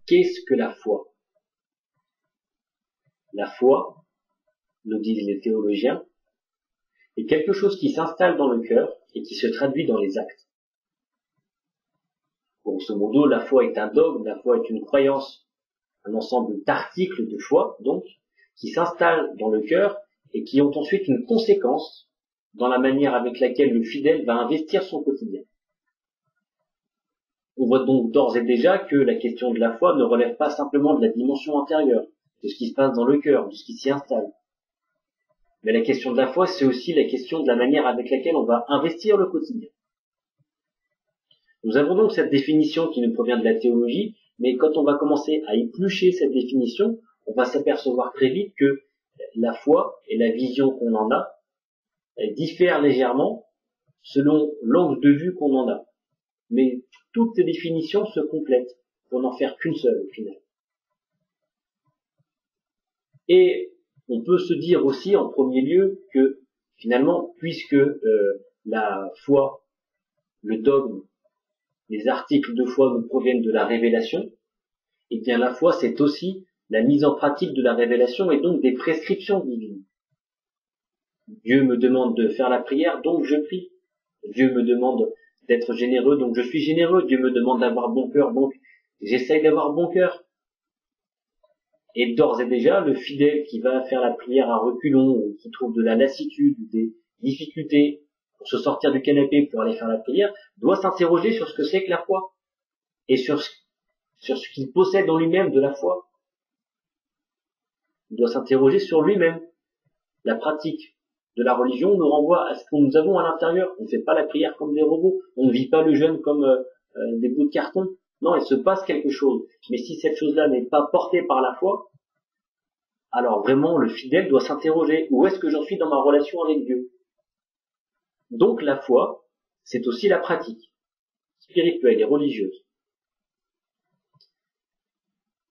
Qu'est-ce que la foi? La foi, nous disent les théologiens, est quelque chose qui s'installe dans le cœur et qui se traduit dans les actes. Grosso modo, la foi est un dogme, la foi est une croyance, un ensemble d'articles de foi, donc, qui s'installent dans le cœur et qui ont ensuite une conséquence dans la manière avec laquelle le fidèle va investir son quotidien. On voit donc d'ores et déjà que la question de la foi ne relève pas simplement de la dimension intérieure, de ce qui se passe dans le cœur, de ce qui s'y installe. Mais la question de la foi, c'est aussi la question de la manière avec laquelle on va investir le quotidien. Nous avons donc cette définition qui nous provient de la théologie, mais quand on va commencer à éplucher cette définition, on va s'apercevoir très vite que la foi et la vision qu'on en a diffèrent légèrement selon l'angle de vue qu'on en a. Mais toutes ces définitions se complètent pour n'en faire qu'une seule au final. Et on peut se dire aussi en premier lieu que finalement, puisque la foi, le dogme, les articles de foi nous proviennent de la révélation, et bien la foi c'est aussi la mise en pratique de la révélation et donc des prescriptions divines. Dieu me demande de faire la prière, donc je prie. Dieu me demande d'être généreux, donc je suis généreux. Dieu me demande d'avoir bon cœur, donc j'essaye d'avoir bon cœur. Et d'ores et déjà, le fidèle qui va faire la prière à reculons, ou qui trouve de la lassitude, des difficultés pour se sortir du canapé pour aller faire la prière, doit s'interroger sur ce que c'est que la foi, et sur ce qu'il possède en lui-même de la foi. Il doit s'interroger sur lui-même. La pratique de la religion nous renvoie à ce que nous avons à l'intérieur. On ne fait pas la prière comme des robots, on ne vit pas le jeûne comme des bouts de carton. Non, il se passe quelque chose. Mais si cette chose-là n'est pas portée par la foi, alors vraiment le fidèle doit s'interroger, où est-ce que j'en suis dans ma relation avec Dieu? Donc la foi, c'est aussi la pratique spirituelle et religieuse.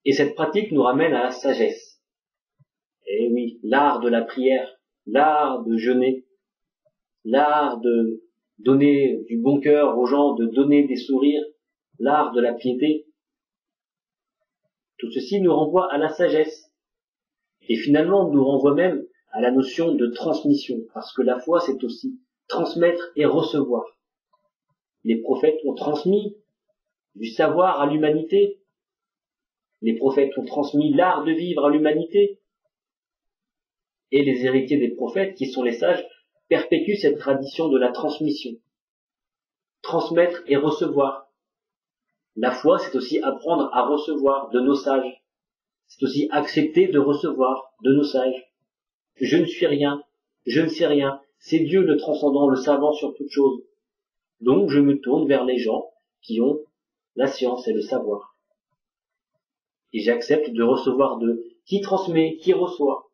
Et cette pratique nous ramène à la sagesse. Et oui, l'art de la prière, l'art de jeûner, l'art de donner du bon cœur aux gens, de donner des sourires, l'art de la piété, tout ceci nous renvoie à la sagesse. Et finalement, nous renvoie même à la notion de transmission, parce que la foi, c'est aussi transmettre et recevoir. Les prophètes ont transmis du savoir à l'humanité. Les prophètes ont transmis l'art de vivre à l'humanité. Et les héritiers des prophètes, qui sont les sages, perpétuent cette tradition de la transmission. Transmettre et recevoir. La foi, c'est aussi apprendre à recevoir de nos sages. C'est aussi accepter de recevoir de nos sages. Je ne suis rien, je ne sais rien, c'est Dieu le transcendant, le savant sur toute chose. Donc je me tourne vers les gens qui ont la science et le savoir. Et j'accepte de recevoir d'eux. Qui transmet, qui reçoit.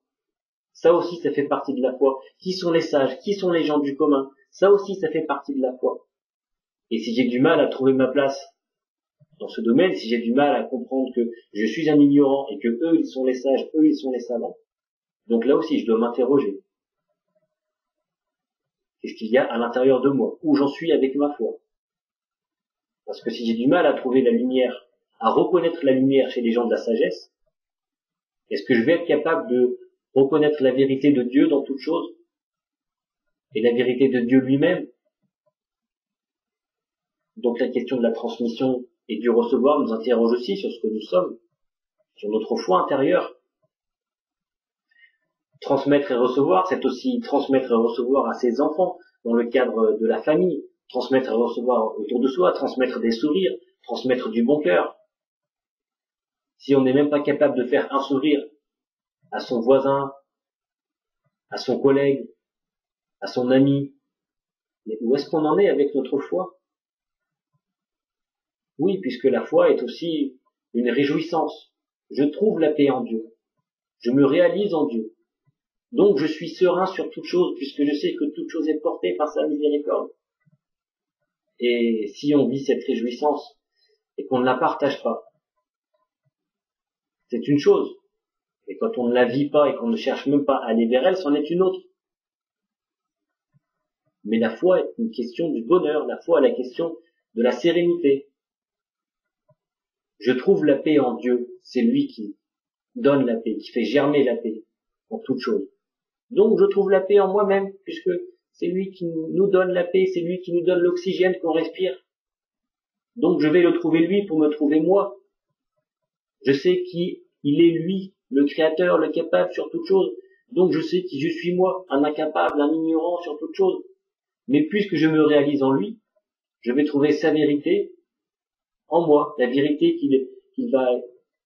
Ça aussi, ça fait partie de la foi. Qui sont les sages, qui sont les gens du commun. Ça aussi, ça fait partie de la foi. Et si j'ai du mal à trouver ma place dans ce domaine, si j'ai du mal à comprendre que je suis un ignorant et que eux, ils sont les sages, eux, ils sont les savants, donc là aussi, je dois m'interroger. Qu'est-ce qu'il y a à l'intérieur de moi? Où j'en suis avec ma foi? Parce que si j'ai du mal à trouver la lumière, à reconnaître la lumière chez les gens de la sagesse, est-ce que je vais être capable de reconnaître la vérité de Dieu dans toute chose? Et la vérité de Dieu lui-même? Donc la question de la transmission et du recevoir nous interroge aussi sur ce que nous sommes, sur notre foi intérieure. Transmettre et recevoir, c'est aussi transmettre et recevoir à ses enfants dans le cadre de la famille, transmettre et recevoir autour de soi, transmettre des sourires, transmettre du bon cœur. Si on n'est même pas capable de faire un sourire à son voisin, à son collègue, à son ami, mais où est-ce qu'on en est avec notre foi? Oui, puisque la foi est aussi une réjouissance. Je trouve la paix en Dieu. Je me réalise en Dieu. Donc je suis serein sur toute chose, puisque je sais que toute chose est portée par sa miséricorde. Et si on vit cette réjouissance et qu'on ne la partage pas, c'est une chose. Et quand on ne la vit pas et qu'on ne cherche même pas à aller vers elle, c'en est une autre. Mais la foi est une question du bonheur, la foi est la question de la sérénité. Je trouve la paix en Dieu. C'est lui qui donne la paix, qui fait germer la paix en toute chose. Donc je trouve la paix en moi-même, puisque c'est lui qui nous donne la paix, c'est lui qui nous donne l'oxygène qu'on respire. Donc je vais le trouver lui pour me trouver moi. Je sais qui il est lui, le créateur, le capable sur toute chose. Donc je sais qui je suis moi, un incapable, un ignorant sur toute chose. Mais puisque je me réalise en lui, je vais trouver sa vérité en moi, la vérité qu'il va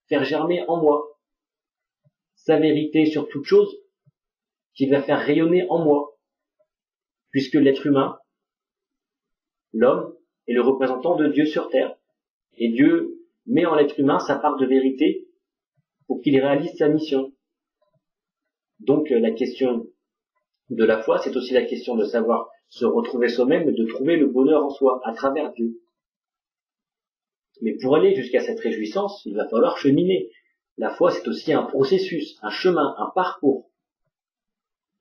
faire germer en moi. Sa vérité sur toute chose qu'il va faire rayonner en moi. Puisque l'être humain, l'homme, est le représentant de Dieu sur terre. Et Dieu met en l'être humain sa part de vérité pour qu'il réalise sa mission. Donc la question de la foi, c'est aussi la question de savoir se retrouver soi-même et de trouver le bonheur en soi à travers Dieu. Mais pour aller jusqu'à cette réjouissance, il va falloir cheminer. La foi, c'est aussi un processus, un chemin, un parcours.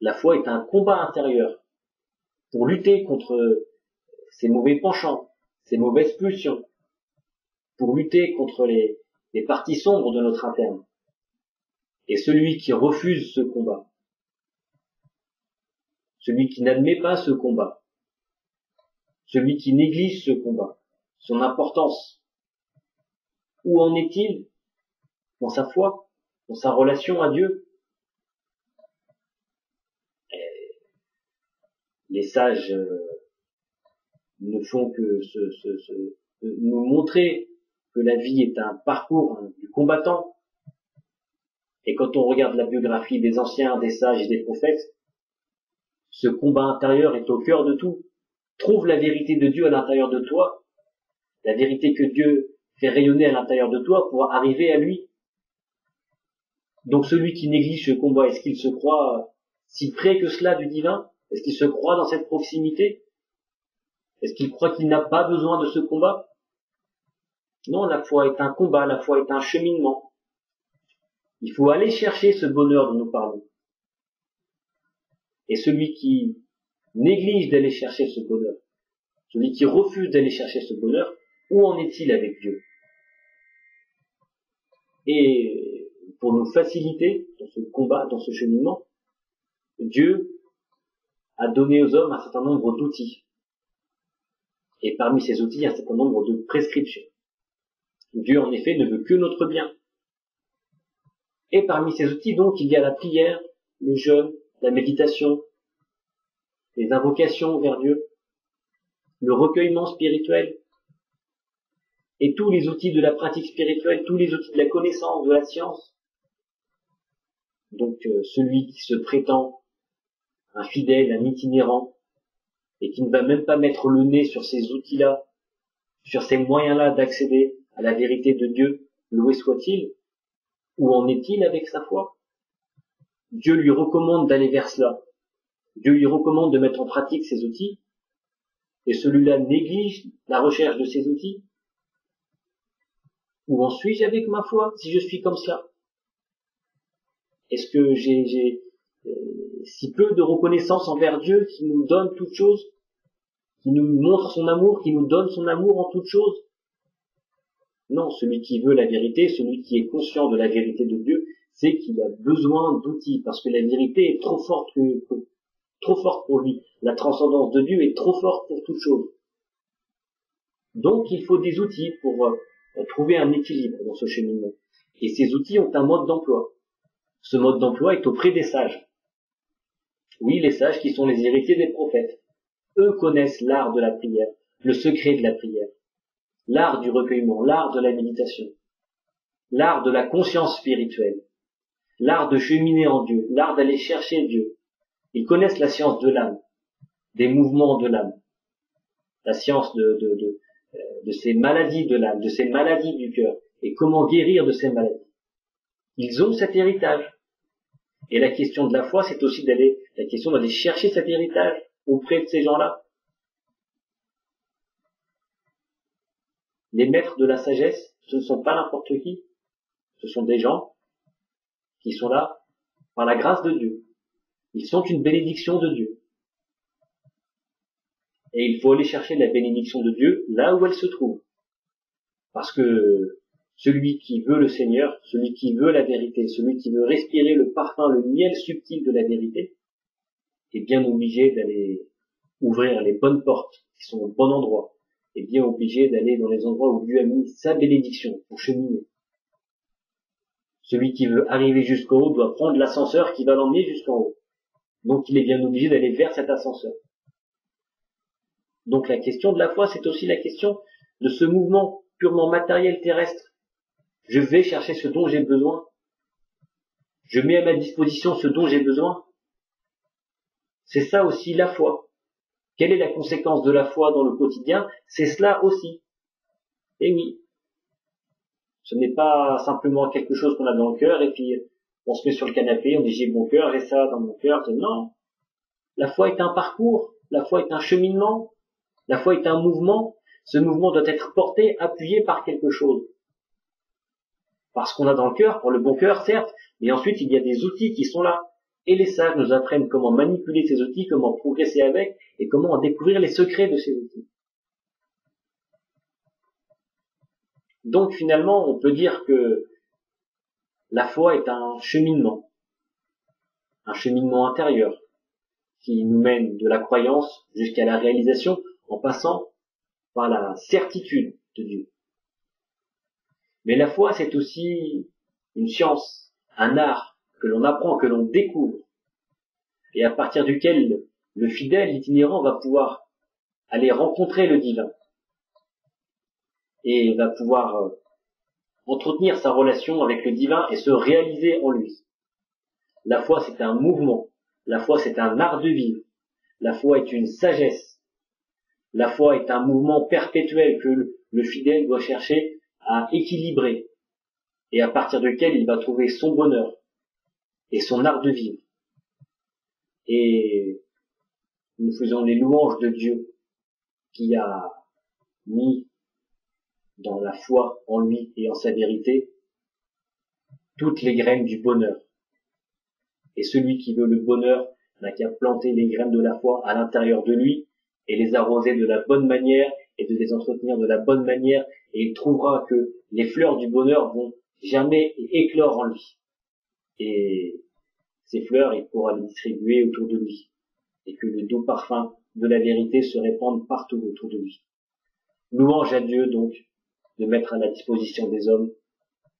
La foi est un combat intérieur pour lutter contre ces mauvais penchants, ces mauvaises pulsions, pour lutter contre les parties sombres de notre interne. Et celui qui refuse ce combat, celui qui n'admet pas ce combat, celui qui néglige ce combat, son importance, où en est-il dans sa foi, dans sa relation à Dieu? Les sages ne font que nous montrer que la vie est un parcours du combattant. Et quand on regarde la biographie des anciens, des sages et des prophètes, ce combat intérieur est au cœur de tout. Trouve la vérité de Dieu à l'intérieur de toi, la vérité que Dieu fait rayonner à l'intérieur de toi pour arriver à lui. Donc celui qui néglige ce combat, est-ce qu'il se croit si près que cela du divin? Est-ce qu'il se croit dans cette proximité? Est-ce qu'il croit qu'il n'a pas besoin de ce combat? Non, la foi est un combat, la foi est un cheminement. Il faut aller chercher ce bonheur dont nous parlons. Et celui qui néglige d'aller chercher ce bonheur, celui qui refuse d'aller chercher ce bonheur, où en est-il avec Dieu? Et pour nous faciliter dans ce combat, dans ce cheminement, Dieu a donné aux hommes un certain nombre d'outils. Et parmi ces outils, un certain nombre de prescriptions. Dieu, en effet, ne veut que notre bien. Et parmi ces outils, donc, il y a la prière, le jeûne, la méditation, les invocations vers Dieu, le recueillement spirituel, et tous les outils de la pratique spirituelle, tous les outils de la connaissance, de la science. Donc, celui qui se prétend un fidèle, un itinérant, et qui ne va même pas mettre le nez sur ces outils-là, sur ces moyens-là d'accéder à la vérité de Dieu, loué soit-il, où en est-il avec sa foi? Dieu lui recommande d'aller vers cela. Dieu lui recommande de mettre en pratique ces outils, et celui-là néglige la recherche de ces outils. Où en suis-je avec ma foi, si je suis comme cela? Est-ce que j'ai si peu de reconnaissance envers Dieu qui nous donne toutes choses, qui nous montre son amour, qui nous donne son amour en toutes choses? Non, celui qui veut la vérité, celui qui est conscient de la vérité de Dieu, c'est qu'il a besoin d'outils, parce que la vérité est trop forte pour lui. La transcendance de Dieu est trop forte pour toute chose. Donc il faut des outils pour trouver un équilibre dans ce cheminement. Et ces outils ont un mode d'emploi. Ce mode d'emploi est auprès des sages. Oui, les sages qui sont les héritiers des prophètes. Eux connaissent l'art de la prière, le secret de la prière, l'art du recueillement, l'art de la méditation, l'art de la conscience spirituelle, l'art de cheminer en Dieu, l'art d'aller chercher Dieu. Ils connaissent la science de l'âme, des mouvements de l'âme, la science de ces maladies de l'âme, de ces maladies du cœur, et comment guérir de ces maladies. Ils ont cet héritage. Et la question de la foi, c'est aussi la question d'aller chercher cet héritage auprès de ces gens-là. Les maîtres de la sagesse, ce ne sont pas n'importe qui. Ce sont des gens qui sont là par la grâce de Dieu. Ils sont une bénédiction de Dieu. Et il faut aller chercher la bénédiction de Dieu là où elle se trouve. Parce que Celui qui veut le Seigneur, celui qui veut la vérité, celui qui veut respirer le parfum, le miel subtil de la vérité, est bien obligé d'aller ouvrir les bonnes portes qui sont au bon endroit, est bien obligé d'aller dans les endroits où Dieu a mis sa bénédiction pour cheminer. Celui qui veut arriver jusqu'en haut doit prendre l'ascenseur qui va l'emmener jusqu'en haut. Donc il est bien obligé d'aller vers cet ascenseur. Donc la question de la foi, c'est aussi la question de ce mouvement purement matériel terrestre. Je vais chercher ce dont j'ai besoin. Je mets à ma disposition ce dont j'ai besoin. C'est ça aussi la foi. Quelle est la conséquence de la foi dans le quotidien? C'est cela aussi. Et oui. Ce n'est pas simplement quelque chose qu'on a dans le cœur et puis on se met sur le canapé, on dit j'ai bon cœur, j'ai ça dans mon cœur. Non. La foi est un parcours. La foi est un cheminement. La foi est un mouvement. Ce mouvement doit être porté, appuyé par quelque chose. Parce qu'on a dans le cœur, pour le bon cœur, certes, mais ensuite il y a des outils qui sont là. Et les sages nous apprennent comment manipuler ces outils, comment progresser avec, et comment en découvrir les secrets de ces outils. Donc finalement, on peut dire que la foi est un cheminement intérieur, qui nous mène de la croyance jusqu'à la réalisation, en passant par la certitude de Dieu. Mais la foi, c'est aussi une science, un art que l'on apprend, que l'on découvre, et à partir duquel le fidèle itinérant va pouvoir aller rencontrer le divin, et va pouvoir entretenir sa relation avec le divin et se réaliser en lui. La foi, c'est un mouvement, la foi, c'est un art de vivre, la foi est une sagesse, la foi est un mouvement perpétuel que le fidèle doit chercher à équilibrer, et à partir duquel il va trouver son bonheur et son art de vivre. Et nous faisons les louanges de Dieu qui a mis dans la foi en lui et en sa vérité toutes les graines du bonheur. Et celui qui veut le bonheur n'a qu'à planter les graines de la foi à l'intérieur de lui et les arroser de la bonne manière et de les entretenir de la bonne manière, et il trouvera que les fleurs du bonheur vont jamais éclore en lui. Et ces fleurs, il pourra les distribuer autour de lui, et que le doux parfum de la vérité se répande partout autour de lui. Louange à Dieu donc de mettre à la disposition des hommes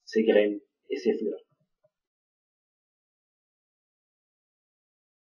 ses graines et ses fleurs.